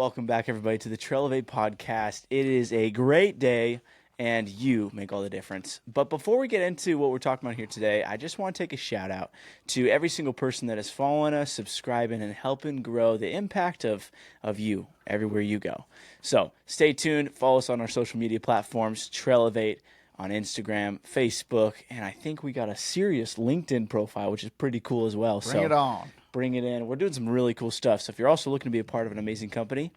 Welcome back, everybody, to the Trelevate podcast. It is a great day, and you make all the difference. But before we get into what we're talking about here today, I just want to take a shout out to every single person that is following us, subscribing, and helping grow the impact of you everywhere you go. So stay tuned. Follow us on our social media platforms, Trelevate on Instagram, Facebook, and I think we got a serious LinkedIn profile, which is pretty cool as well. Bring it on. Bring it in. We're doing some really cool stuff. So if you're also looking to be a part of an amazing company,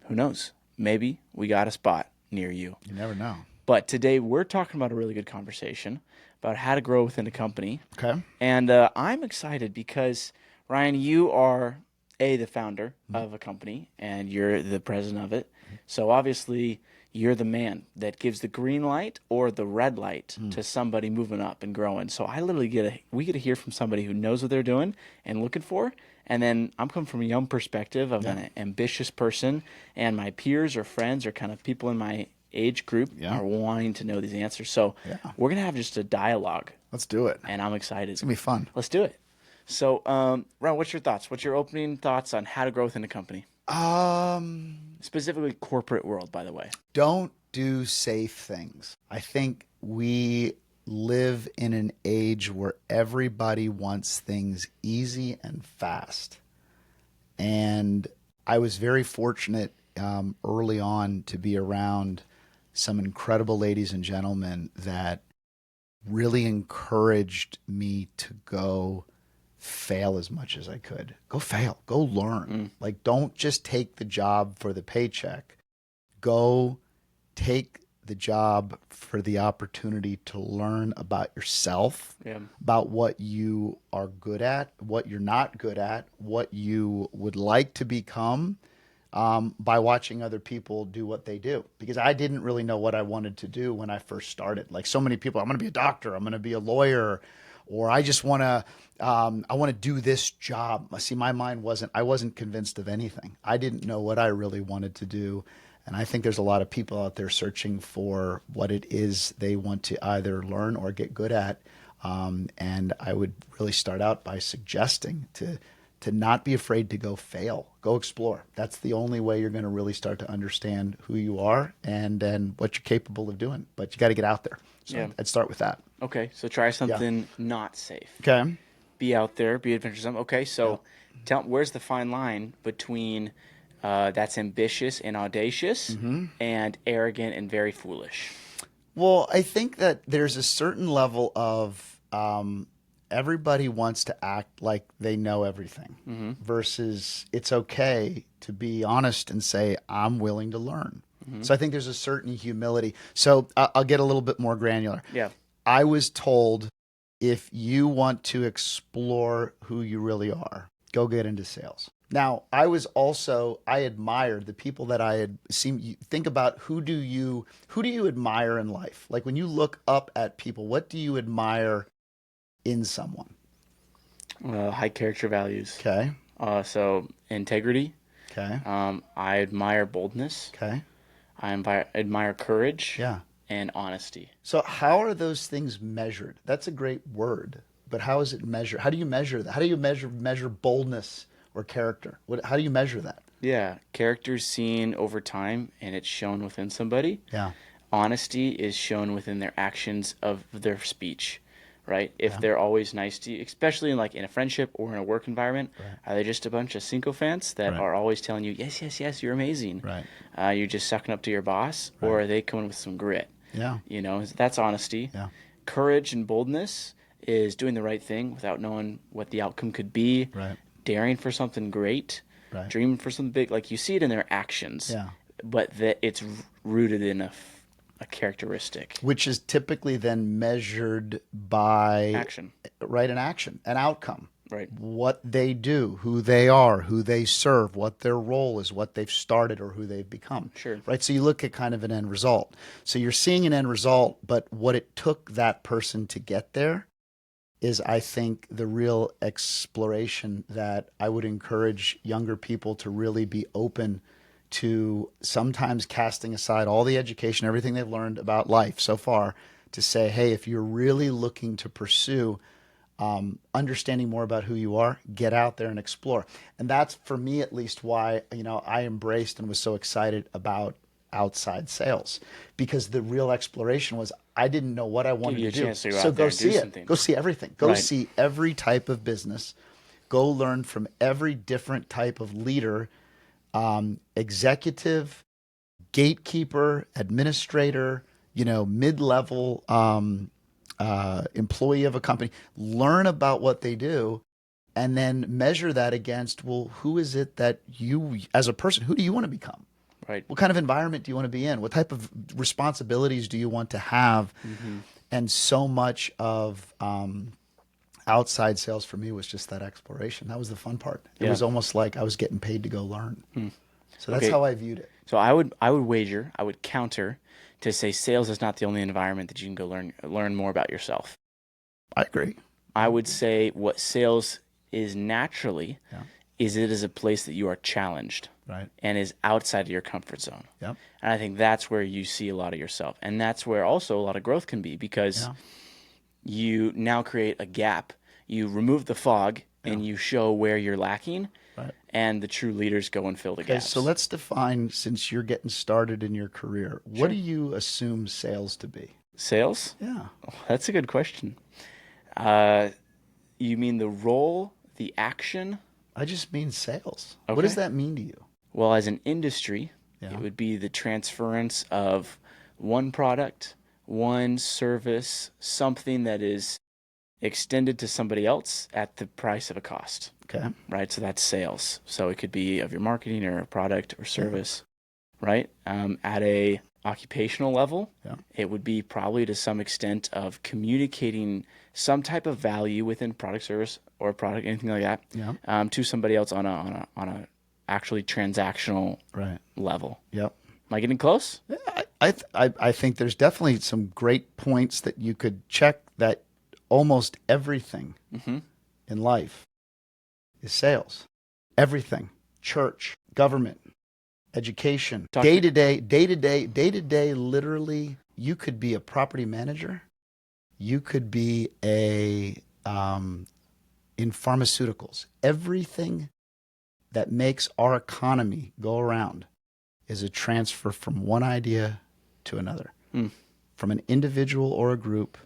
who knows? Maybe we got a spot near you. You never know. But today we're talking about a really good conversation about how to grow within a company. Okay. And I'm excited because, Ryan, you are, the founder of a company, and you're the president of it. So obviously you're the man that gives the green light or the red light to somebody moving up and growing. So I literally we get to hear from somebody who knows what they're doing and looking for. And then I'm coming from a young perspective of an ambitious person, and my peers or friends or kind of people in my age group are wanting to know these answers. So we're going to have just a dialogue. Let's do it. And I'm excited. It's going to be fun. Let's do it. So, Ron, what's your thoughts? What's your opening thoughts on how to grow within a company? Specifically corporate world, by the way. Don't do safe things. I think we live in an age where everybody wants things easy and fast. And I was very fortunate early on to be around some incredible ladies and gentlemen that really encouraged me to go fail as much as I could. Go fail. Go learn. Like, don't just take the job for the paycheck. Go take the job for the opportunity to learn about yourself, about what you are good at, what you're not good at, what you would like to become, by watching other people do what they do. Because I didn't really know what I wanted to do when I first started. Like so many people, I'm going to be a doctor, I'm going to be a lawyer, or I just want to, I want to do this job. See, my mind I wasn't convinced of anything. I didn't know what I really wanted to do. And I think there's a lot of people out there searching for what it is they want to either learn or get good at. And I would really start out by suggesting to not be afraid to go fail, go explore. That's the only way you're going to really start to understand who you are and what you're capable of doing. But you got to get out there. So I'd start with that. Okay, so try something not safe. Okay. Be out there, be adventuresome. Okay, so where's the fine line between that's ambitious and audacious and arrogant and very foolish? Well, I think that there's a certain level of everybody wants to act like they know everything versus it's okay to be honest and say, I'm willing to learn. So I think there's a certain humility. So I'll get a little bit more granular. Yeah. I was told, if you want to explore who you really are, go get into sales. Now, I admired the people that I had seen. Think about who do you admire in life? Like when you look up at people, what do you admire in someone? High character values. Okay. So integrity. Okay. I admire boldness. Okay. I admire courage. Yeah. And honesty. So how are those things measured? That's a great word, but how is it measured? How do you measure that? How do you measure boldness or character? How do you measure that? Yeah, character's seen over time, and it's shown within somebody. Yeah. Honesty is shown within their actions of their speech, right? If they're always nice to you, especially in a friendship or in a work environment, are they just a bunch of sycophants that are always telling you, yes, yes, yes, you're amazing. Right. You're just sucking up to your boss, or are they coming with some grit? Yeah. That's honesty. Yeah. Courage and boldness is doing the right thing without knowing what the outcome could be. Right. Daring for something great. Right. Dreaming for something big. Like you see it in their actions. Yeah. But that it's rooted in a characteristic. Which is typically then measured by action. Right, an action, an outcome. Right. What they do, who they are, who they serve, what their role is, what they've started or who they've become. Sure. Right. So you look at kind of an end result. So you're seeing an end result, but what it took that person to get there is, I think, the real exploration that I would encourage younger people to really be open to, sometimes casting aside all the education, everything they've learned about life so far, to say, hey, if you're really looking to pursue understanding more about who you are, get out there and explore. And that's, for me at least, why, I embraced and was so excited about outside sales, because the real exploration was I didn't know what I Give wanted you to a do. chance to go So out there go and do see some it. Go things. see everything. Go Right. see every type of business. Go learn from every different type of leader, executive, gatekeeper, administrator, mid-level employee of a company. Learn about what they do, and then measure that against, well, who is it that you, as a person, who do you want to become? Right. What kind of environment do you want to be in? What type of responsibilities do you want to have? Mm-hmm. And so much of outside sales for me was just that exploration. That was the fun part. It Yeah. was almost like I was getting paid to go learn. So that's Okay. how I viewed it. So I would counter to say sales is not the only environment that you can go learn more about yourself. I agree. I would say what sales is naturally Yeah. is it is a place that you are challenged Right. and is outside of your comfort zone. Yep. And I think that's where you see a lot of yourself. And that's where also a lot of growth can be, because Yeah. you now create a gap. You remove the fog and you show where you're lacking, Right. and the true leaders go and fill the Okay, gaps. so let's define, since you're getting started in your career, what Sure. do you assume sales to be? Sales? Yeah. Oh, that's a good question. You mean the role, the action? I just mean sales. What Okay. does that mean to you? Well, as an industry, Yeah. it would be the transference of one product, one service, something that is extended to somebody else at the price of a cost, Okay. right? So that's sales. So it could be of your marketing or a product or service, right? At a occupational level, Yeah. it would be probably to some extent of communicating some type of value within product, service, or product, anything like that, Yeah. to somebody else on a actually transactional Right. level. Yep. Am I getting close? I think there's definitely some great points that you could check, that almost everything in life is sales. Everything. Church, government, education, day to day, literally, you could be a property manager. You could be in pharmaceuticals. Everything that makes our economy go around is a transfer from one idea to another, from an individual or a group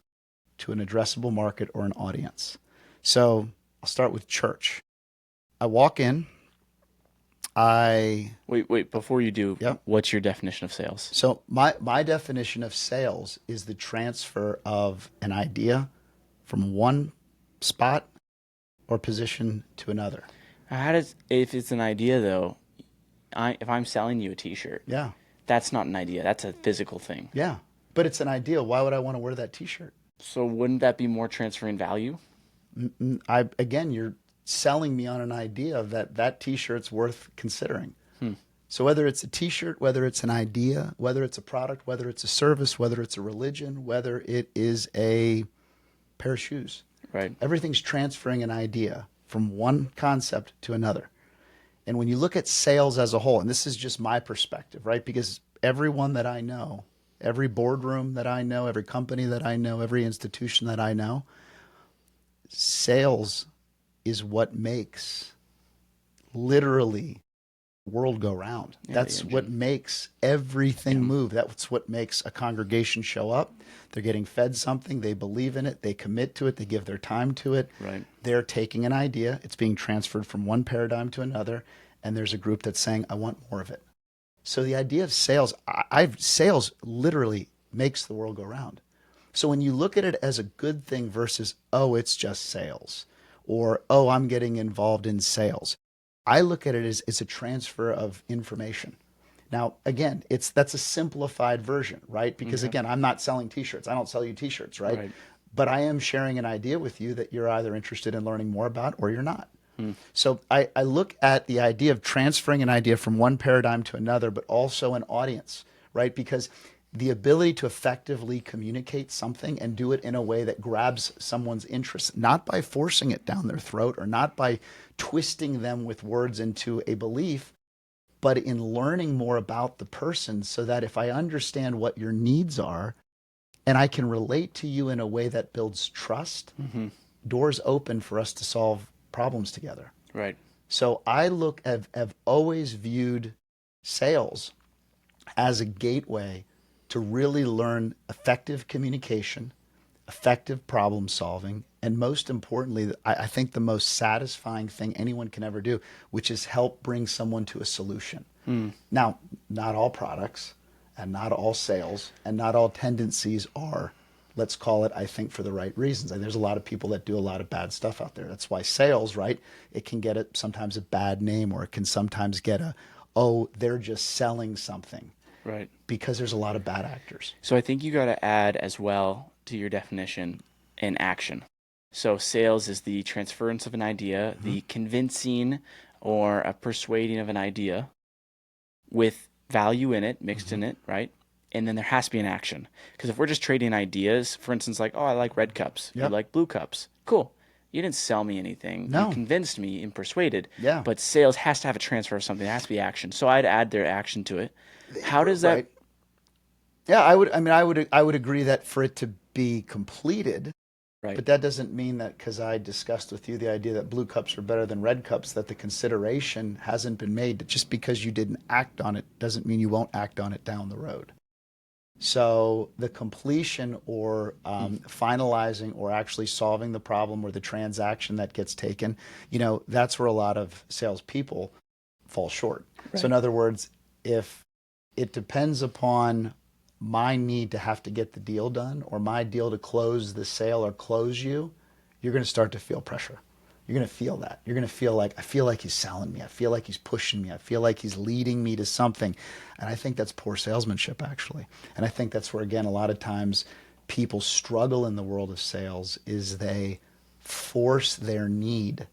to an addressable market or an audience. So I'll start with church. I walk in, Wait, before you do, Yep. what's your definition of sales? So my definition of sales is the transfer of an idea from one spot or position to another. If it's an idea though, if I'm selling you a t-shirt, Yeah. that's not an idea. That's a physical thing. Yeah. But it's an idea. Why would I want to wear that t-shirt? So wouldn't that be more transferring value? Again, you're selling me on an idea that t-shirt's worth considering. So whether it's a t-shirt, whether it's an idea, whether it's a product, whether it's a service, whether it's a religion, whether it is a pair of shoes, Right. everything's transferring an idea from one concept to another. And when you look at sales as a whole, and this is just my perspective, right? Because everyone that I know, every boardroom that I know, every company that I know, every institution that I know, sales is what makes literally the world go round. Yeah, That's the what engine. makes everything move. That's what makes a congregation show up. They're getting fed something, they believe in it, they commit to it, they give their time to it. Right. They're taking an idea, it's being transferred from one paradigm to another, and there's a group that's saying, I want more of it. So the idea of sales, sales literally makes the world go round. So when you look at it as a good thing versus, oh, it's just sales, or, oh, I'm getting involved in sales, I look at it as it's a transfer of information. Now, again, that's a simplified version, right? Because again, I'm not selling t-shirts. I don't sell you t-shirts, right? Right. But I am sharing an idea with you that you're either interested in learning more about or you're not. So I look at the idea of transferring an idea from one paradigm to another, but also an audience, right? Because the ability to effectively communicate something and do it in a way that grabs someone's interest, not by forcing it down their throat or not by twisting them with words into a belief, but in learning more about the person, so that if I understand what your needs are and I can relate to you in a way that builds trust, doors open for us to solve problems together. Right. So have always viewed sales as a gateway to really learn effective communication, effective problem solving, and most importantly, I think the most satisfying thing anyone can ever do, which is help bring someone to a solution. Now, not all products and not all sales and not all tendencies are, let's call it, I think, for the right reasons. And there's a lot of people that do a lot of bad stuff out there. That's why sales, right? It can get sometimes a bad name, or it can sometimes get oh, they're just selling something. Right. Because there's a lot of bad actors. So I think you got to add as well to your definition an action. So sales is the transference of an idea, the convincing or a persuading of an idea with value in it, mixed in it, right? And then there has to be an action. Because if we're just trading ideas, for instance, like, oh, I like red cups, you Yep. like blue cups. Cool. You didn't sell me anything. No. You convinced me and persuaded. Yeah. But sales has to have a transfer of something. There has to be action. So I'd add their action to it. How does that? Right. Yeah, I would. I mean, I would agree that for it to be completed, Right. but that doesn't mean that because I discussed with you the idea that blue cups are better than red cups, that the consideration hasn't been made. Just because you didn't act on it doesn't mean you won't act on it down the road. So the completion or finalizing or actually solving the problem or the transaction that gets taken, that's where a lot of salespeople fall short. Right. So in other words, if it depends upon my need to have to get the deal done or my deal to close the sale or close you, you're going to start to feel pressure. You're going to feel that. You're going to feel like, I feel like he's selling me. I feel like he's pushing me. I feel like he's leading me to something. And I think that's poor salesmanship, actually. And I think that's where, again, a lot of times people struggle in the world of sales is they force their need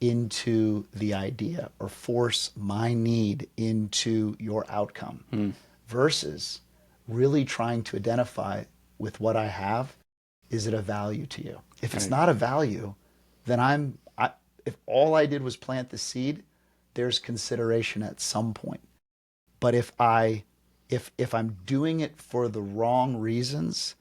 into the idea or force my need into your outcome versus really trying to identify with what I have, is it a value to you? If it's not a value, then if all I did was plant the seed, there's consideration at some point. But if I'm doing it for the wrong reasons,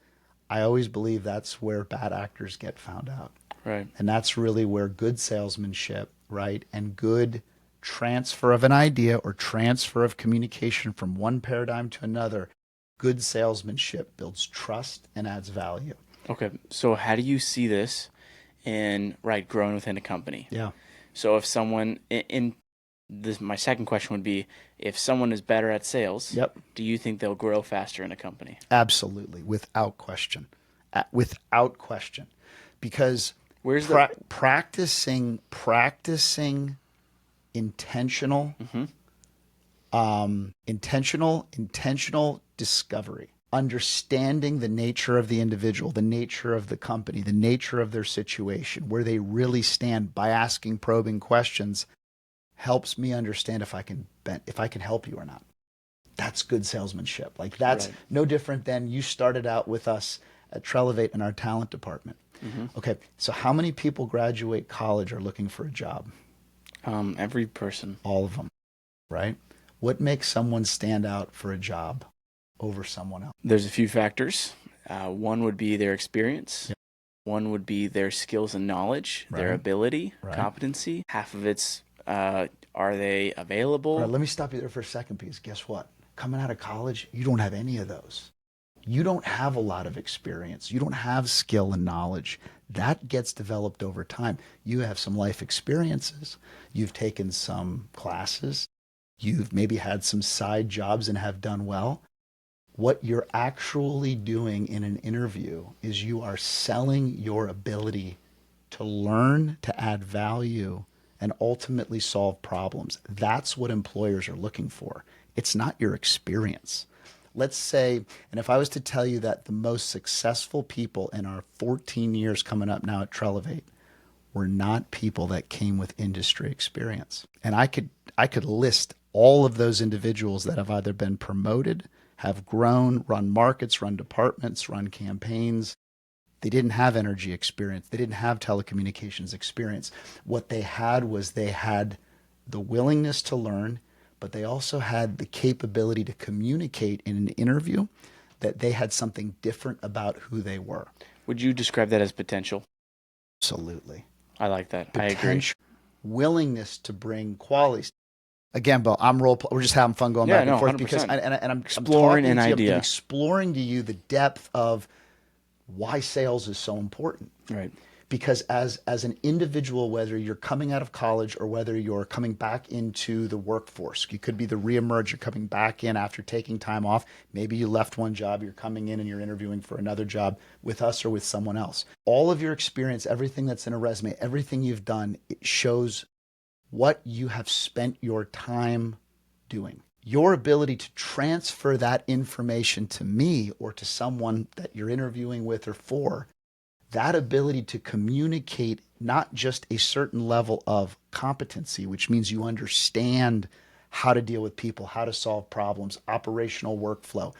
I always believe that's where bad actors get found out. Right. And that's really where good salesmanship, right, and good transfer of an idea or transfer of communication from one paradigm to another, good salesmanship builds trust and adds value. Okay. So how do you see this in growing within a company? Yeah. So if someone in this, my second question would be, if someone is better at sales, Yep. do you think they'll grow faster in a company? Absolutely, without question. Without question. Because Where's practicing intentional intentional discovery, understanding the nature of the individual, the nature of the company, the nature of their situation, where they really stand by asking probing questions, helps me understand if I can help you or not. That's good salesmanship. Like that's Right. no different than you started out with us at Trelevate in our talent department. Okay, so how many people graduate college are looking for a job? Every person. All of them, right? What makes someone stand out for a job over someone else? There's a few factors. One would be their experience. Yep. One would be their skills and knowledge, their Right. ability, Right. competency. Half of it's are they available? All right, let me stop you there for a second, because guess what? Coming out of college, you don't have any of those. You don't have a lot of experience. You don't have skill and knowledge. That gets developed over time. You have some life experiences. You've taken some classes. You've maybe had some side jobs and have done well. What you're actually doing in an interview is you are selling your ability to learn, to add value, and ultimately solve problems. That's what employers are looking for. It's not your experience. Let's say, and if I was to tell you that the most successful people in our 14 years coming up now at Trelevate were not people that came with industry experience. And I could list all of those individuals that have either been promoted, have grown, run markets, run departments, run campaigns. They didn't have energy experience. They didn't have telecommunications experience. What they had was they had the willingness to learn, but they also had the capability to communicate in an interview that they had something different about who they were. Would you describe that as potential? Absolutely. I like that. I agree. Potential, willingness to bring qualities. Again, Bo, we're just having fun going Yeah, back and no, forth because 100%. I'm Exploring talking an to you, I'm idea. exploring to you the depth of why sales is so important. Right. Because as an individual, whether you're coming out of college or whether you're coming back into the workforce, you could be the reemerge, you're coming back in after taking time off. Maybe you left one job, you're coming in and you're interviewing for another job with us or with someone else. All of your experience, everything that's in a resume, everything you've done, it shows what you have spent your time doing. Your ability to transfer that information to me or to someone that you're interviewing with or for, that ability to communicate not just a certain level of competency, which means you understand how to deal with people, how to solve problems, operational workflow.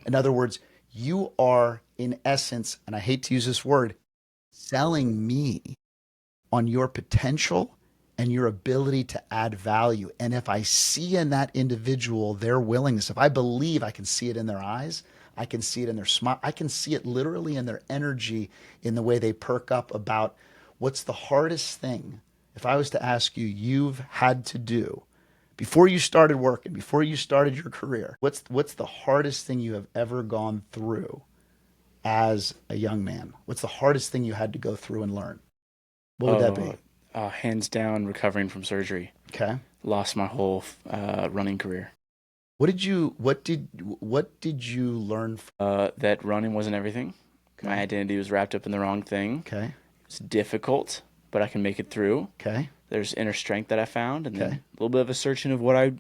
In other words, you are, in essence, and I hate to use this word, selling me on your potential and your ability to add value. And if I see in that individual their willingness, if I believe, I can see it in their eyes, I can see it in their smile, I can see it literally in their energy, in the way they perk up about what's the hardest thing, if I was to ask you, you've had to do before you started working, before you started your career, what's the hardest thing you have ever gone through as a young man? What's the hardest thing you had to go through and learn? What would that be? Hands down, recovering from surgery. Okay. Lost my whole running career. What did you learn That running wasn't everything. Okay. My identity was wrapped up in the wrong thing. Okay. It's difficult, but I can make it through. Okay. There's inner strength that I found, and Okay. then a little bit of a searching of what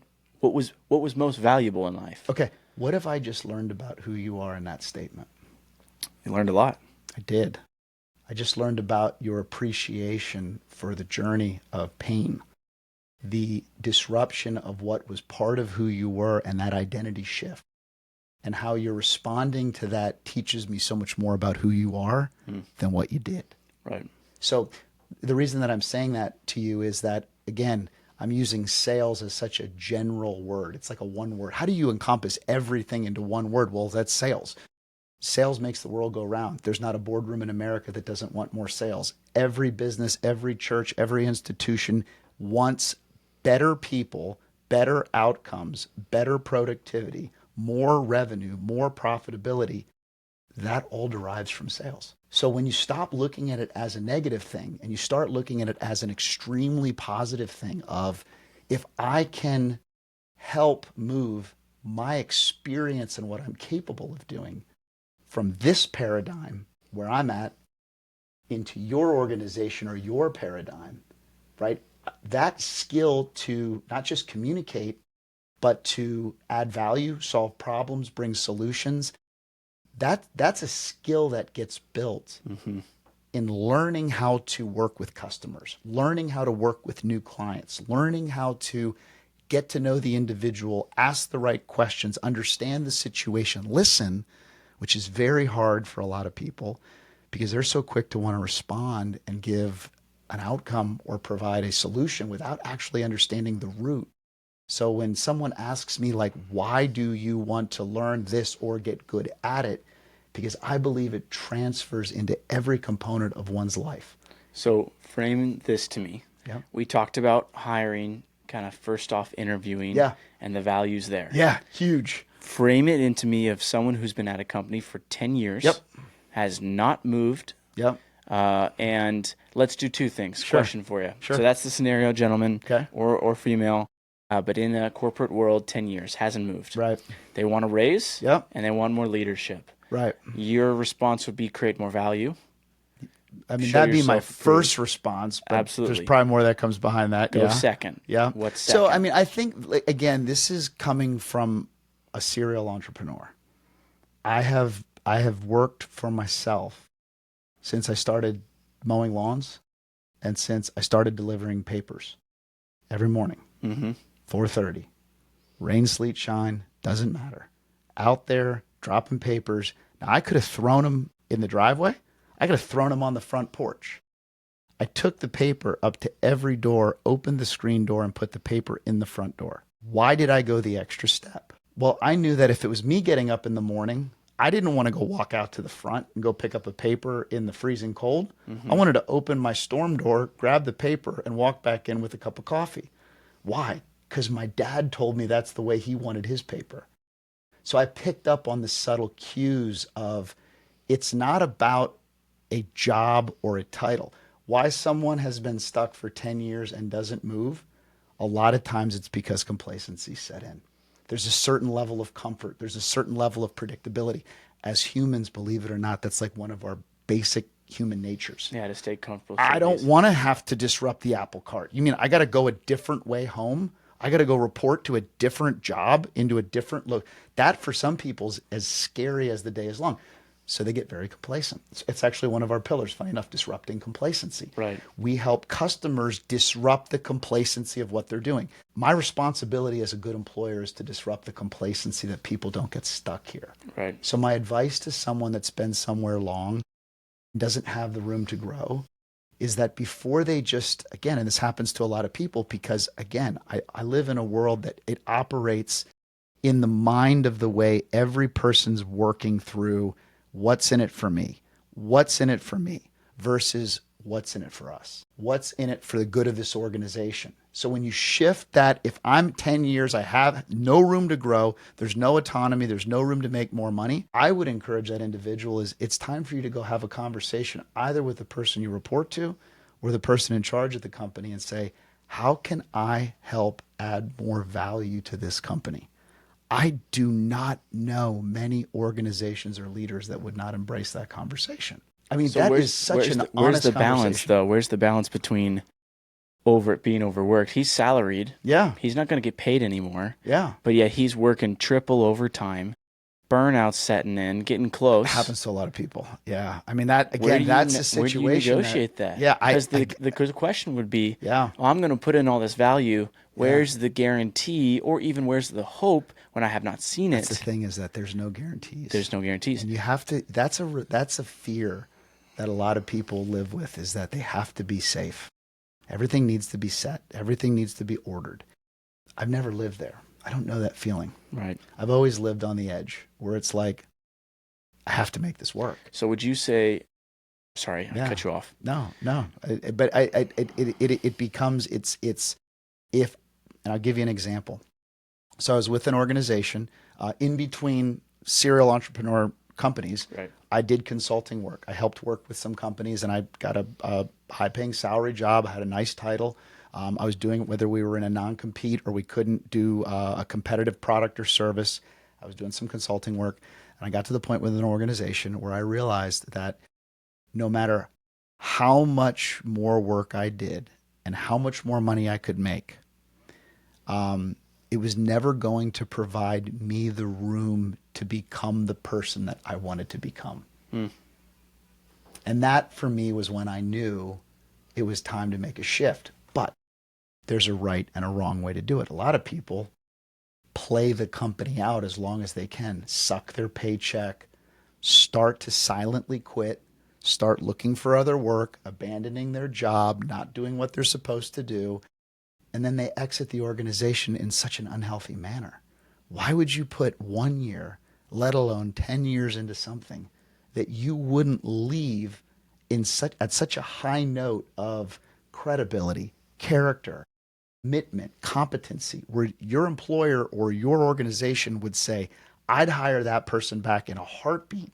was most valuable in life. Okay. What have I just learned about who you are in that statement? You learned a lot. I did. I just learned about your appreciation for the journey of pain, the disruption of what was part of who you were, and that identity shift, and how you're responding to that teaches me so much more about who you are than what you did. Right. So the reason that I'm saying that to you is that, again, I'm using sales as such a general word. It's like a one word. How do you encompass everything into one word? Well, that's sales. Sales makes the world go round. There's not a boardroom in America that doesn't want more sales. Every business, every church, every institution wants better people, better outcomes, better productivity, more revenue, more profitability. That all derives from sales. So when you stop looking at it as a negative thing and you start looking at it as an extremely positive thing of, if I can help move my experience and what I'm capable of doing from this paradigm where I'm at into your organization or your paradigm, right? That skill to not just communicate, but to add value, solve problems, bring solutions, that's a skill that gets built in learning how to work with customers, learning how to work with new clients, learning how to get to know the individual, ask the right questions, understand the situation, listen, which is very hard for a lot of people because they're so quick to want to respond and give an outcome or provide a solution without actually understanding the root. So when someone asks me, like, why do you want to learn this or get good at it? Because I believe it transfers into every component of one's life. So frame this to me. Yeah. We talked about hiring, kind of first off interviewing, and the values there. Yeah, huge. Frame it into me of someone who's been at a company for 10 years, has not moved, and let's do two things. Sure. Question for you. Sure. So that's the scenario, gentlemen, Okay. or female, but in a corporate world, 10 years, hasn't moved. Right. They want a raise, Yep. and they want more leadership. Right. Your response would be create more value. I mean, Show that'd be my yourself first response, but Absolutely. there's probably more that comes behind that. Go second. Yeah. What's second? So, I mean, I think, like, again, this is coming from a serial entrepreneur. I have worked for myself since I started mowing lawns and since I started delivering papers every morning, 4:30, rain, sleet, shine, doesn't matter. Out there dropping papers. Now, I could have thrown them in the driveway. I could have thrown them on the front porch. I took the paper up to every door, opened the screen door, and put the paper in the front door. Why did I go the extra step? Well, I knew that if it was me getting up in the morning, I didn't want to go walk out to the front and go pick up a paper in the freezing cold. I Mm-hmm. wanted to open my storm door, grab the paper, and walk back in with a cup of coffee. Why? Because my dad told me that's the way he wanted his paper. So I picked up on the subtle cues of it's not about a job or a title. Why someone has been stuck for 10 years and doesn't move, a lot of times it's because complacency set in. There's a certain level of comfort. There's a certain level of predictability. As humans, believe it or not, that's like one of our basic human natures. Yeah, to stay comfortable. I stay don't busy. want to have to disrupt the apple cart. You mean I got to go a different way home? I got to go report to a different job into a different look. That for some people is as scary as the day is long. So they get very complacent. It's actually one of our pillars, funny enough, disrupting complacency. Right. We help customers disrupt the complacency of what they're doing. My responsibility as a good employer is to disrupt the complacency that people don't get stuck here. Right. So my advice to someone that's been somewhere long, doesn't have the room to grow, is that before they just, again, and this happens to a lot of people because, again, I live in a world that it operates in the mind of the way every person's working through what's in it for me, what's in it for me versus what's in it for us, what's in it for the good of this organization. So when you shift that, if I'm 10 years, I have no room to grow, there's no autonomy, there's no room to make more money, I would encourage that individual is it's time for you to go have a conversation either with the person you report to or the person in charge of the company and say, how can I help add more value to this company? I do not know many organizations or leaders that would not embrace that conversation. I mean, that is such an honest where's the balance conversation. though? Where's the balance between being overworked? He's salaried. Yeah, He's not going to get paid anymore. yeah. But yet he's working triple overtime. Burnout setting in, getting close. It happens to a lot of people. Yeah. I mean, that, Where again, do that's you, a where do you situation. negotiate that? Yeah. Because the question would be, yeah. oh, I'm going to put in all this value. Where's the guarantee, or even where's the hope when I have not seen That's it? the thing is that there's no guarantees. There's no guarantees. And you have to, that's a fear that a lot of people live with, is that they have to be safe. Everything needs to be set. Everything needs to be ordered. I've never lived there. I don't know that feeling. Right. I've always lived on the edge where it's like, I have to make this work. So would you say, sorry, I Yeah. cut you off. No. But it becomes, it's if, and I'll give you an example. So I was with an organization in between serial entrepreneur companies. Right. I did consulting work. I helped work with some companies, and I got a high-paying salary job. I had a nice title. I was doing it whether we were in a non-compete or we couldn't do a competitive product or service. I was doing some consulting work, and I got to the point with an organization where I realized that no matter how much more work I did and how much more money I could make, it was never going to provide me the room to become the person that I wanted to become. And that for me was when I knew it was time to make a shift. But there's a right and a wrong way to do it. A lot of people play the company out as long as they can, suck their paycheck, start to silently quit, start looking for other work, abandoning their job, not doing what they're supposed to do. And then they exit the organization in such an unhealthy manner. Why would you put 1 year, let alone 10 years into something that you wouldn't leave at such a high note of credibility, character, commitment, competency, where your employer or your organization would say, I'd hire that person back in a heartbeat.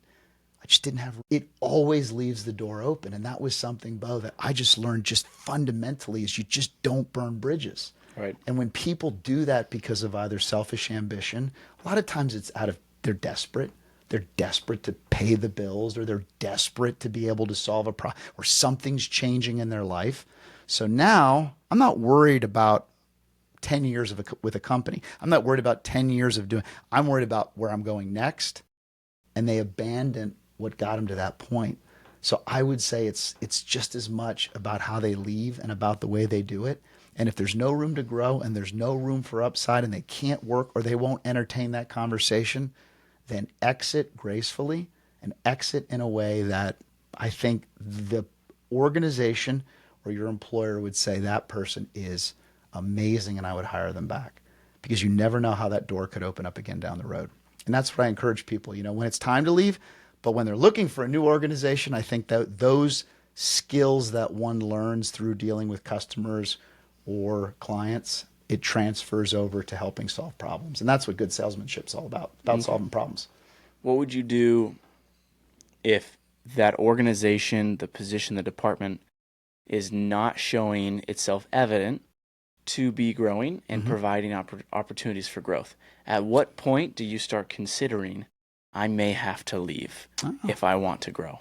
I just didn't have it. Always leaves the door open. And that was something, Bo, that I just learned just fundamentally is you just don't burn bridges. Right. And when people do that because of either selfish ambition, a lot of times it's out of they're desperate. They're desperate to pay the bills, or they're desperate to be able to solve a problem, or something's changing in their life. So now I'm not worried about 10 years with a company. I'm not worried about 10 years of doing. I'm worried about where I'm going next. And they abandon what got them to that point. So I would say it's just as much about how they leave and about the way they do it. And if there's no room to grow and there's no room for upside and they can't work or they won't entertain that conversation, then exit gracefully and exit in a way that I think the organization or your employer would say that person is amazing and I would hire them back, because you never know how that door could open up again down the road. And that's what I encourage people, when it's time to leave, but when they're looking for a new organization, I think that those skills that one learns through dealing with customers or clients, it transfers over to helping solve problems. And that's what good salesmanship's all about Okay. solving problems. What would you do if that organization, the position, the department is not showing itself evident to be growing and providing opportunities for growth? At what point do you start considering, I may have to leave if I want to grow?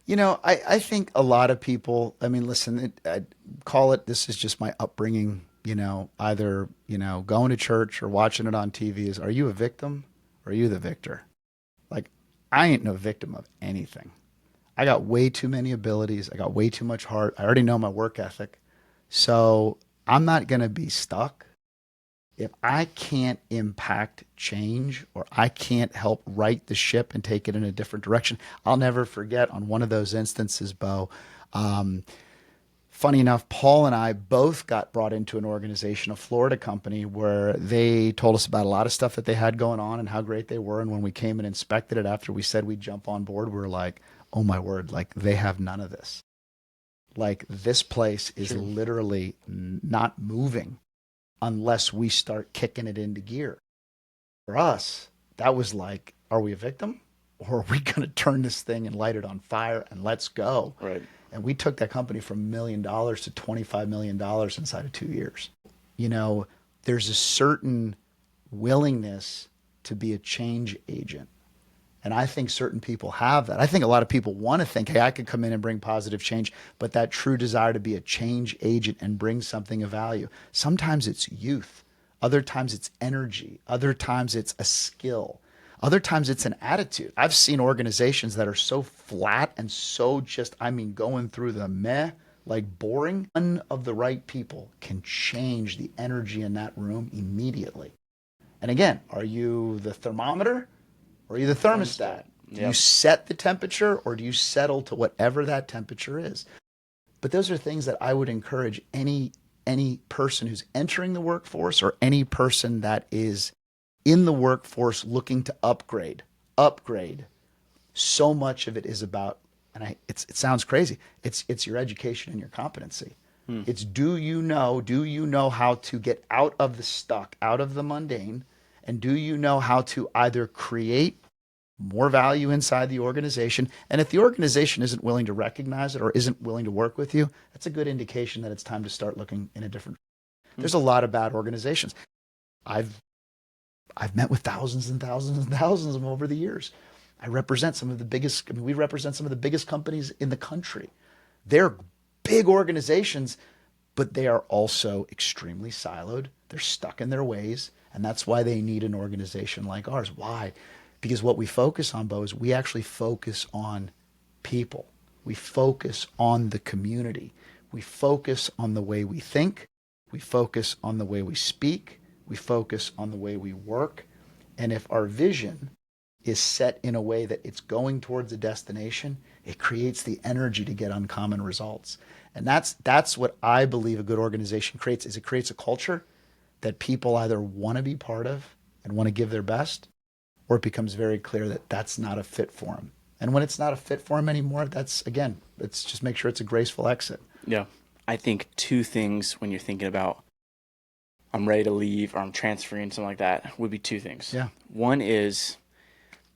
I think a lot of people, I mean, listen, this is just my upbringing, either, going to church or watching it on TV is, are you a victim or are you the victor? Like, I ain't no victim of anything. I got way too many abilities. I got way too much heart. I already know my work ethic. So I'm not going to be stuck. If I can't impact change or I can't help right the ship and take it in a different direction, I'll never forget on one of those instances, Bo. Funny enough, Paul and I both got brought into an organization, a Florida company, where they told us about a lot of stuff that they had going on and how great they were. And when we came and inspected it after we said we'd jump on board, we were like, oh my word, like they have none of this. Like this place is literally not moving unless we start kicking it into gear. For us, that was like, are we a victim? Or are we going to turn this thing and light it on fire and let's go? Right. And we took that company from $1 million to $25 million inside of 2 years. There's a certain willingness to be a change agent. And I think certain people have that. I think a lot of people want to think, hey, I could come in and bring positive change, but that true desire to be a change agent and bring something of value. Sometimes it's youth. Other times it's energy. Other times it's a skill. Other times it's an attitude. I've seen organizations that are so flat and so just, going through the meh, like boring. One of the right people can change the energy in that room immediately. And again, are you the thermometer? Or are you the thermostat? Do you set the temperature or do you settle to whatever that temperature is? But those are things that I would encourage any person who's entering the workforce or any person that is in the workforce looking to upgrade. So much of it is about, and it sounds crazy, it's your education and your competency. It's do you know how to get out of the stuck, out of the mundane, and do you know how to either create more value inside the organization? And if the organization isn't willing to recognize it or isn't willing to work with you, that's a good indication that it's time to start looking in a different. There's a lot of bad organizations. I've met with thousands and thousands and thousands of them over the years. We represent some of the biggest companies in the country. They're big organizations, but they are also extremely siloed. They're stuck in their ways. And that's why they need an organization like ours. Why? Because what we focus on, Bo, is we actually focus on people. We focus on the community. We focus on the way we think. We focus on the way we speak. We focus on the way we work. And if our vision is set in a way that it's going towards a destination, it creates the energy to get uncommon results. And that's what I believe a good organization creates, is it creates a culture that people either want to be part of and want to give their best, or it becomes very clear that that's not a fit for them. And when it's not a fit for them anymore, it's just make sure it's a graceful exit. Yeah. I think two things when you're thinking about I'm ready to leave or I'm transferring, something like that, would be two things. Yeah. One is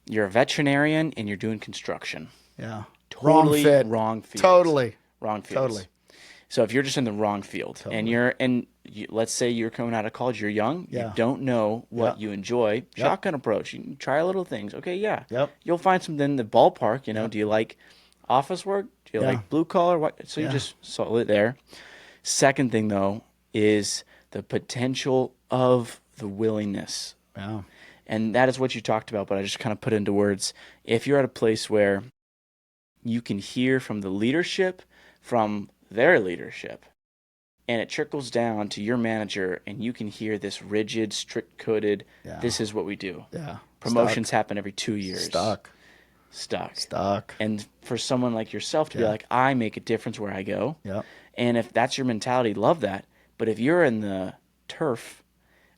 you're a veterinarian and you're doing construction. Yeah. Totally Wrong fit. Wrong field. Totally. Wrong field. Totally. So if you're just in the wrong field and let's say you're coming out of college, you're young, you don't know what you enjoy, shotgun approach, you can try little things. Okay, you'll find something in the ballpark. Do you like office work? Do you like blue collar? What? So you just solve it there. Second thing though is the potential of the willingness. Wow. And that is what you talked about, but I just kind of put into words. If you're at a place where you can hear from the leadership, from their leadership, and it trickles down to your manager, and you can hear this rigid, strict-coded, this is what we do. Yeah. Promotions happen every 2 years. Stuck. And for someone like yourself to be like, I make a difference where I go. Yep. And if that's your mentality, love that. But if you're in the turf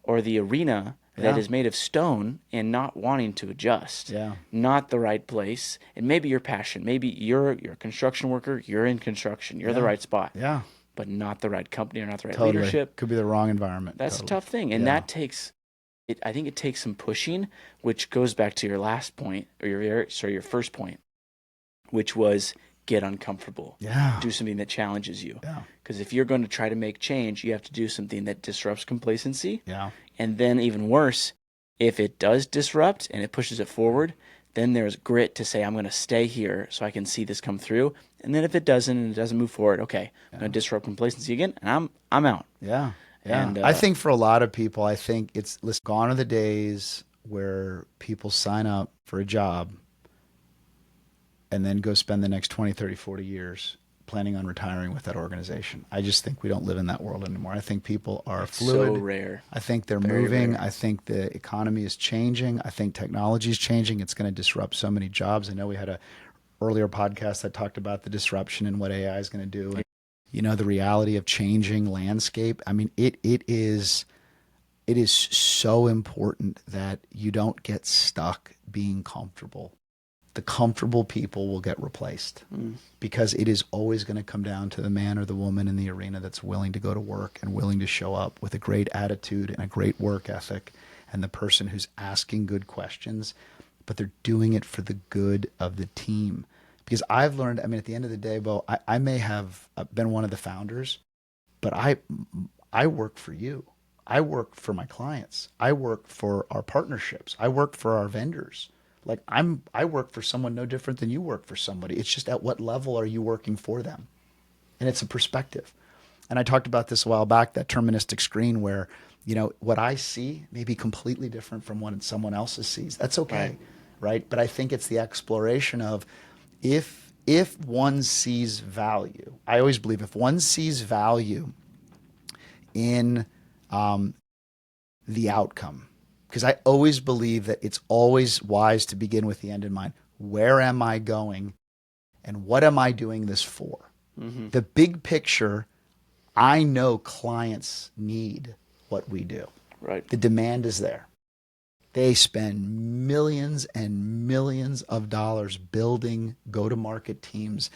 or the arena that is made of stone and not wanting to adjust. Yeah. Not the right place. And maybe your passion, maybe you're a construction worker, you're in construction, you're the right spot. Yeah. But not the right company or not the right Totally. leadership. Could be the wrong environment. That's Totally. a tough thing. And that takes I think it takes some pushing, which goes back to your last point, or your first point, which was get uncomfortable. Yeah. Do something that challenges you. Yeah. Because if you're going to try to make change, you have to do something that disrupts complacency. Yeah. And then even worse, if it does disrupt and it pushes it forward, then there's grit to say, I'm going to stay here so I can see this come through. And then if it doesn't and it doesn't move forward, okay, I'm going to disrupt complacency again, and I'm out. Yeah. Yeah. And, I think for a lot of people, I think listen, gone are the days where people sign up for a job and then go spend the next 20, 30, 40 years planning on retiring with that organization. I just think we don't live in that world anymore. I think people are fluid. So rare. I think they're Very moving. rare. I think the economy is changing. I think technology is changing. It's going to disrupt so many jobs. I know we had a earlier podcast that talked about the disruption and what AI is going to do. And, you know, the reality of changing landscape. I mean, it is so important that you don't get stuck being comfortable. The comfortable people will get replaced because it is always going to come down to the man or the woman in the arena that's willing to go to work and willing to show up with a great attitude and a great work ethic, and the person who's asking good questions, but they're doing it for the good of the team. Because I've learned, I mean, at the end of the day, Bo, I may have been one of the founders, but I work for you. I work for my clients. I work for our partnerships. I work for our vendors. Like I work for someone no different than you work for somebody. It's just at what level are you working for them? And it's a perspective. And I talked about this a while back, that deterministic screen where, you know, what I see may be completely different from what someone else sees. That's okay, right? But I think it's the exploration of if one sees value, I always believe if one sees value in the outcome, because I always believe that it's always wise to begin with the end in mind. Where am I going and what am I doing this for? Mm-hmm. The big picture, I know clients need what we do. Right. The demand is there. They spend millions and millions of dollars building go-to-market teams,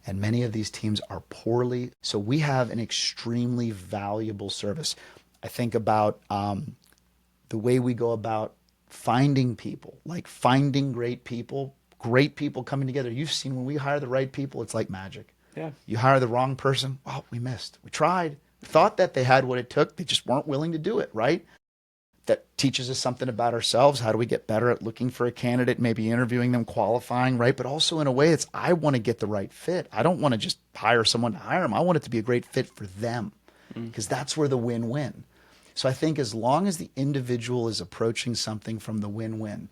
and many of these teams are poorly. So we have an extremely valuable service. I think about the way we go about finding people, like finding great people coming together. You've seen when we hire the right people, it's like magic. Yeah. You hire the wrong person, oh, we missed. We tried. We thought that they had what it took. They just weren't willing to do it, right? That teaches us something about ourselves. How do we get better at looking for a candidate, maybe interviewing them, qualifying, right? But also in a way, I want to get the right fit. I don't want to just hire someone to hire them. I want it to be a great fit for them because that's where the win-win. So I think as long as the individual is approaching something from the win-win,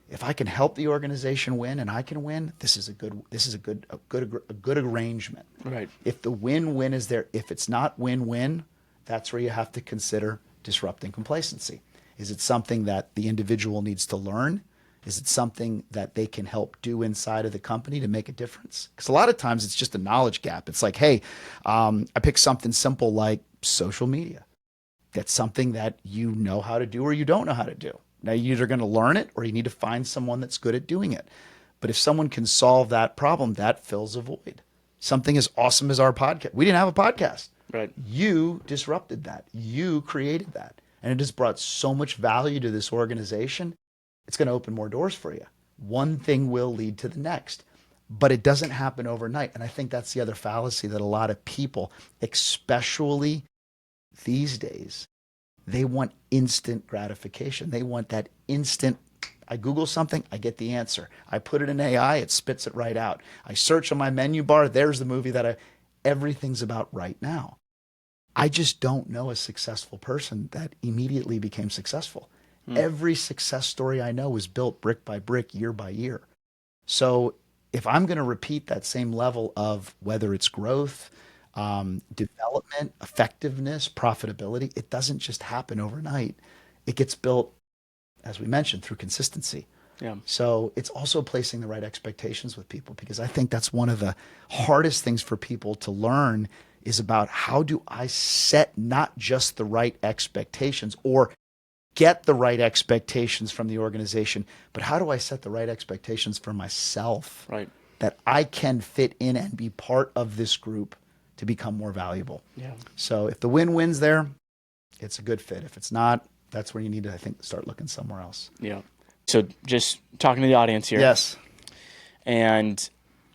if I can help the organization win and I can win, this is a good arrangement. Right. If the win-win is there, if it's not win-win, that's where you have to consider disrupting complacency. Is it something that the individual needs to learn? Is it something that they can help do inside of the company to make a difference? Because a lot of times it's just a knowledge gap. It's like, hey, I pick something simple like social media. That's something that you know how to do or you don't know how to do. Now you're either going to learn it or you need to find someone that's good at doing it. But if someone can solve that problem, that fills a void. Something as awesome as our podcast. We didn't have a podcast. Right. You disrupted that. You created that. And it has brought so much value to this organization. It's going to open more doors for you. One thing will lead to the next. But it doesn't happen overnight. And I think that's the other fallacy that a lot of people, especially these days, they want instant gratification. They want that instant, I Google something, I get the answer. I put it in AI, it spits it right out. I search on my menu bar, there's the movie everything's about right now. I just don't know a successful person that immediately became successful. Every success story I know is built brick by brick, year by year. So if I'm going to repeat that same level of whether it's growth, development, effectiveness, profitability, it doesn't just happen overnight. It gets built, as we mentioned, through consistency. Yeah. So it's also placing the right expectations with people, because I think that's one of the hardest things for people to learn is about how do I set not just the right expectations or get the right expectations from the organization, but how do I set the right expectations for myself? Right. That I can fit in and be part of this group to become more valuable. Yeah. So if the win-win's there, it's a good fit. If it's not, that's where you need to, I think, start looking somewhere else. Yeah. So just talking to the audience here. Yes. And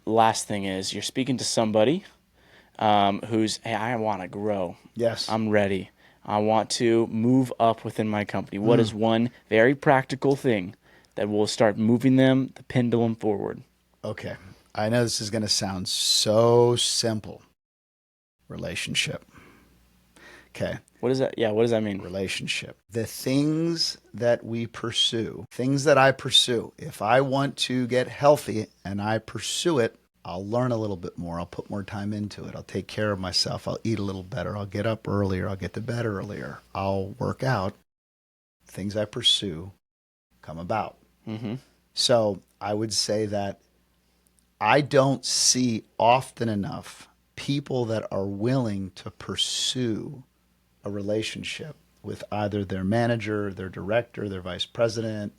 last thing is, you're speaking to somebody who's, hey, I want to grow. Yes. I'm ready. I want to move up within my company. What is one very practical thing that will start moving them, the pendulum forward? Okay. I know this is going to sound so simple. Relationship. Okay. What is that? Yeah, what does that mean? Relationship. The things that we pursue, things that I pursue, if I want to get healthy and I pursue it, I'll learn a little bit more. I'll put more time into it. I'll take care of myself. I'll eat a little better. I'll get up earlier. I'll get to bed earlier. I'll work out. Things I pursue come about. Mm-hmm. So I would say that I don't see often enough people that are willing to pursue a relationship with either their manager, their director, their vice president,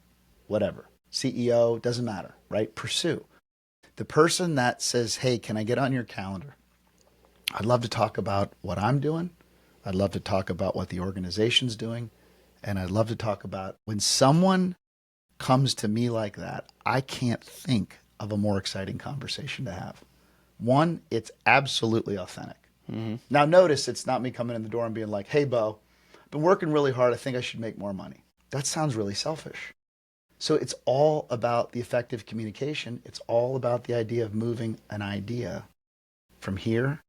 whatever, CEO, doesn't matter, right? Pursue. The person that says, hey, can I get on your calendar? I'd love to talk about what I'm doing. I'd love to talk about what the organization's doing. And I'd love to talk about when someone comes to me like that, I can't think of a more exciting conversation to have. One, it's absolutely authentic. Mm-hmm. Now, notice it's not me coming in the door and being like, hey, Bo, I've been working really hard. I think I should make more money. That sounds really selfish. So it's all about the effective communication. It's all about the idea of moving an idea from here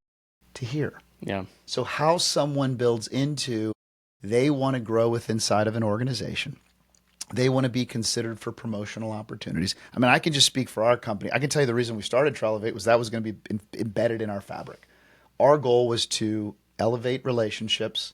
to here. Yeah. So how someone builds into, they want to grow with inside of an organization. They want to be considered for promotional opportunities. I mean, I can just speak for our company. I can tell you the reason we started Trelevate was that was going to be embedded in our fabric. Our goal was to elevate relationships,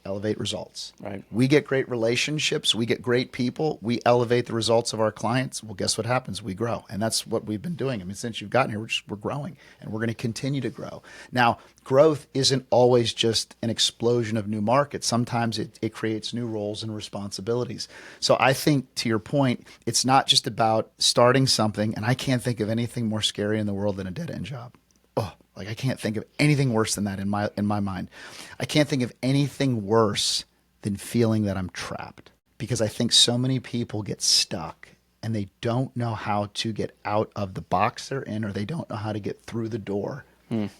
elevate results. Right. We get great relationships. We get great people. We elevate the results of our clients. Well, guess what happens? We grow. And that's what we've been doing. I mean, since you've gotten here, we're growing and we're going to continue to grow. Now, growth isn't always just an explosion of new markets. Sometimes it creates new roles and responsibilities. So I think, to your point, it's not just about starting something. And I can't think of anything more scary in the world than a dead-end job. Oh, like I can't think of anything worse than that in my mind. I can't think of anything worse than feeling that I'm trapped, because I think so many people get stuck and they don't know how to get out of the box they're in, or they don't know how to get through the door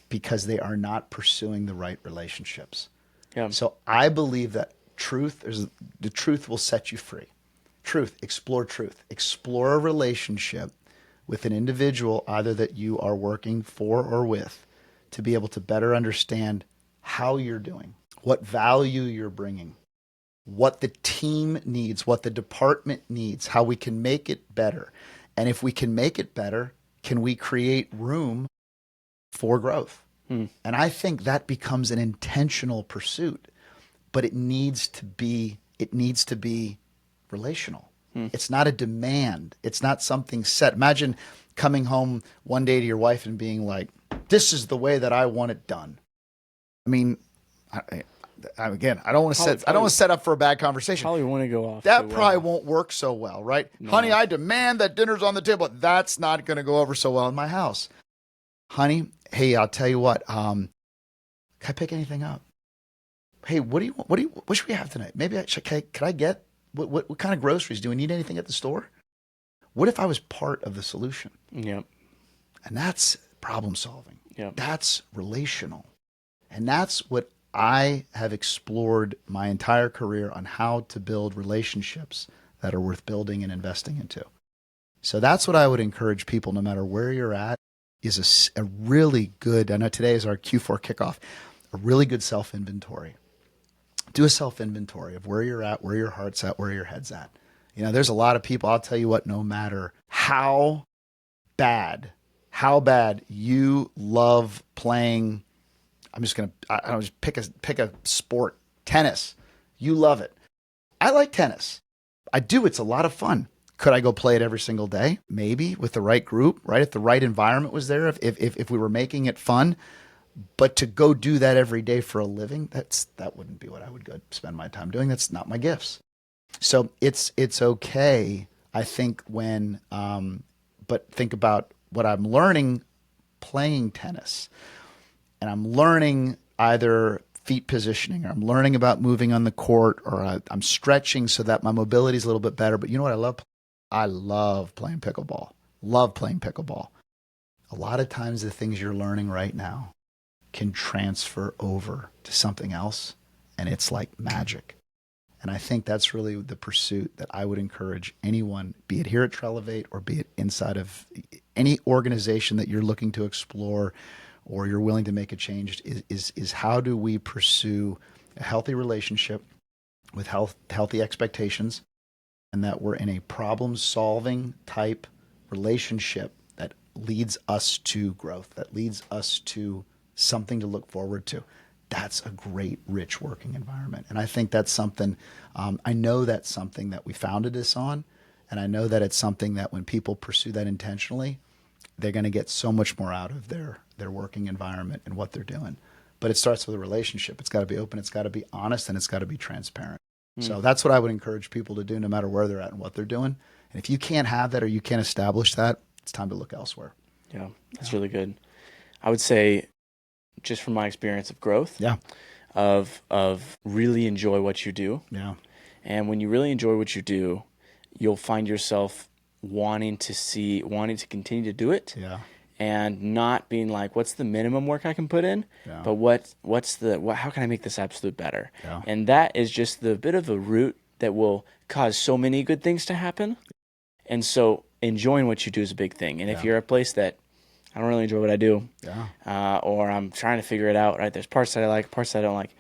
because they are not pursuing the right relationships. Yeah. So I believe that the truth will set you free. Truth, explore a relationship with an individual, either that you are working for or with, to be able to better understand how you're doing, what value you're bringing, what the team needs, what the department needs, how we can make it better. And if we can make it better, can we create room for growth? And I think that becomes an intentional pursuit, but it needs to be relational. It's not a demand. It's not something set. Imagine coming home one day to your wife and being like, this is the way that I want it done. I mean, again, I don't want to set up for a bad conversation. Probably want to go off. That probably won't work so well, right? No. Honey, I demand that dinner's on the table. That's not going to go over so well in my house. Honey, hey, I'll tell you what. Can I pick anything up? Hey, what should we have tonight? Maybe could I get what kind of groceries? Do we need anything at the store? What if I was part of the solution? Yep. And that's problem solving. Yep. That's relational. And that's what I have explored my entire career on, how to build relationships that are worth building and investing into. So that's what I would encourage people, no matter where you're at, is a really good, I know today is our Q4 kickoff, a really good self-inventory. Do a self-inventory of where you're at, where your heart's at, where your head's at. You know, there's a lot of people, I'll tell you what, no matter how bad you love playing, I'm just going to, I don't know, just pick a sport, tennis. You love it. I like tennis. I do. It's a lot of fun. Could I go play it every single day? Maybe, with the right group, right? If the right environment was there, if we were making it fun. But to go do that every day for a living, that wouldn't be what I would go spend my time doing. That's not my gifts. So it's okay, I think, but think about what I'm learning playing tennis, and I'm learning either feet positioning, or I'm learning about moving on the court, or I'm stretching so that my mobility is a little bit better. But you know what I love? I love playing pickleball. Love playing pickleball. A lot of times the things you're learning right now can transfer over to something else, and it's like magic. And I think that's really the pursuit that I would encourage anyone, be it here at Trelevate or be it inside of any organization that you're looking to explore or you're willing to make a change, is how do we pursue a healthy relationship with healthy expectations, and that we're in a problem solving type relationship that leads us to growth, that leads us to something to look forward to. That's a great, rich working environment. And I think that's something, I know that's something that we founded this on. And I know that it's something that when people pursue that intentionally, they're going to get so much more out of their working environment and what they're doing. But it starts with a relationship. It's got to be open, it's got to be honest, and it's got to be transparent. So that's what I would encourage people to do no matter where they're at and what they're doing. And if you can't have that or you can't establish that, it's time to look elsewhere. Yeah, that's really good. I would say, just from my experience of growth, Yeah. of really enjoy what you do. Yeah. And when you really enjoy what you do, you'll find yourself wanting to continue to do it. Yeah. And not being like, what's the minimum work I can put in? Yeah. But how can I make this absolute better? Yeah. And that is just the bit of a root that will cause so many good things to happen. And so enjoying what you do is a big thing. And if you're a place that I don't really enjoy what I do, or I'm trying to figure it out, right? There's parts that I like, parts that I don't like.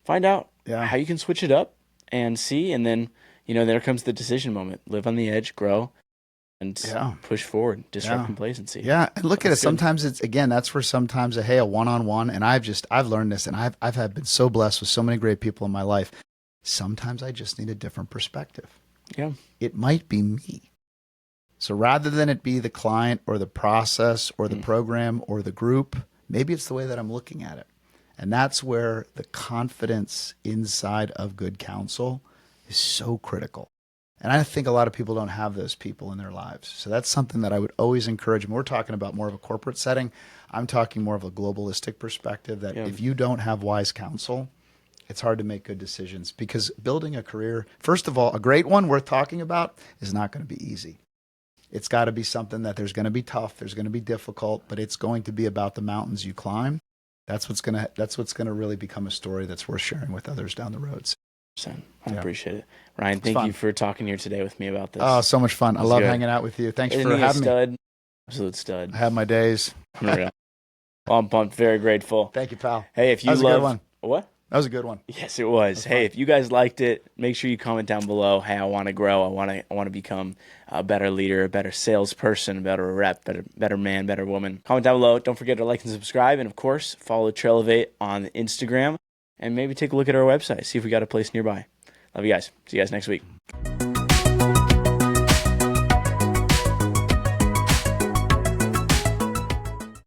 Find out how you can switch it up and see, and then, there comes the decision moment. Live on the edge, grow, and push forward, disrupt complacency. Yeah, and look at it. Good. Sometimes that's where sometimes a one-on-one, and I've learned this, and I've been so blessed with so many great people in my life. Sometimes I just need a different perspective. Yeah. It might be me. So rather than it be the client or the process or the program or the group, maybe it's the way that I'm looking at it. And that's where the confidence inside of good counsel is so critical. And I think a lot of people don't have those people in their lives. So that's something that I would always encourage. And we're talking about more of a corporate setting. I'm talking more of a globalistic perspective, that if you don't have wise counsel, it's hard to make good decisions, because building a career, first of all, a great one worth talking about, is not going to be easy. It's got to be something that there's going to be tough, there's going to be difficult, but it's going to be about the mountains you climb. That's what's going to really become a story that's worth sharing with others down the road. I appreciate it. Ryan, thank you for talking here today with me about this. Oh, so much fun. I love hanging out with you. Thanks for having me. Absolute stud. I have my days. Well, I'm pumped. Very grateful. Thank you, pal. Hey, if you love... That was a good one. What? That was a good one. Yes, it was. Hey, if you guys liked it, make sure you comment down below. Hey, I want to grow. I want to become a better leader, a better salesperson, a better rep, better man, better woman. Comment down below. Don't forget to like and subscribe. And, of course, follow Trelevate on Instagram. And maybe take a look at our website. See if we got a place nearby. Love you guys. See you guys next week.